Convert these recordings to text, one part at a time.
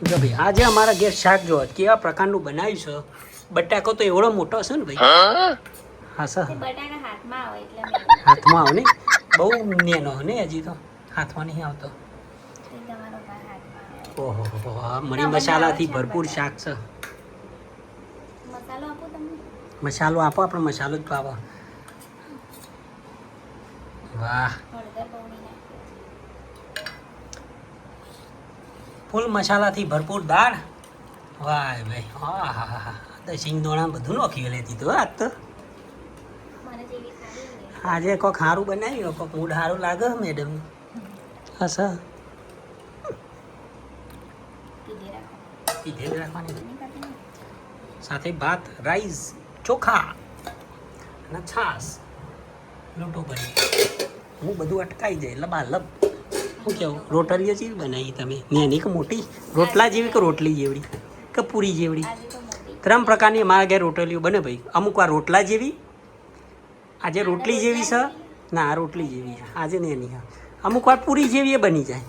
જો ભાઈ આજે અમારા ઘેર શાક જો કેવા પ્રકારનું બનાવ્યું છે. બટાકો તો એવડો મોટો હશે ને ભાઈ? હા સર, બટાકા હાથમાં આવે એટલે હાથમાં આવે ને બહુ નેનો ને હજી તો હાથમાં નહીં આવતો. તમારો ભાઈ હાથમાં આવે. ઓહો મરી મસાલાથી ભરપૂર શાક છે. મસાલો આપો તમને. મસાલો આપો, આપણે મસાલો જ ભાવે. વાહ, હળદર પાવડી નાખી. ફૂલ મસાલાથી ભરપૂર દાળ. વાહ ભાઈ, હા હા હા હા, સિંગદોણા બધું નાખી લેતી તો આજ તો. મને જેવી ખાવી હોય. આજે કોક સારું બનાવ્યું, કોક મૂડ સારું લાગે મેડમ. હા સર, કીધે રાખો. કીધેલ રાખવાની. નહીં કાપી ને. સાથે ભાત, રાઈસ, ચોખા અને છાસ, લોટો ભરી. હું બધું અટકાઈ જાય લબાલબ. શું કેવું, રોટલીઓ જેવી બનાવી તમે? નાની કે મોટી? રોટલા જેવી કે રોટલી જેવડી કે પૂરી જેવડી? આજે તો મોટી. 3 પ્રકારની અમારા ઘેર રોટલીઓ બને ભાઈ. અમુક વાર રોટલા જેવી, આજે રોટલી જેવી છે. ના, આ રોટલી જેવી છે આજે નાની. હા, અમુક વાર પૂરી જેવી એ બની જાય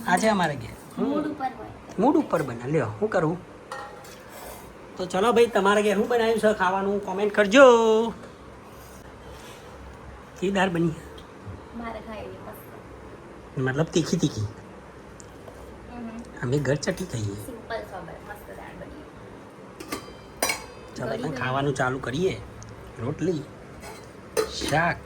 આજે અમારા ઘેર. મૂડ ઉપર હોય. મૂડ ઉપર બને. લ્યો શું કરું? તો ચલો ભાઈ, તમારા ઘેર શું બનાવ્યું છે ખાવાનું કોમેન્ટ કરજો. કેવી દાળ બની? મારે ખાવી મસ્ત. મતલબ તીખી તીખી. અમે ઘર ચટી ખાઈએ. સિમ્પલ સોબર મસ્ત દાળ બની. ચલો ભાઈ, ખાવાનું ચાલુ કરીએ. રોટલી, શાક.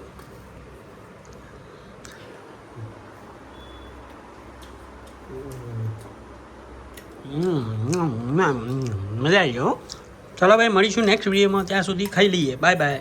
મજા આવી ગયો. ચલો ભાઈ, મળીશું નેક્સ્ટ વિડીયોમાં. ત્યાં સુધી ખાઈ લઈએ. Bye bye.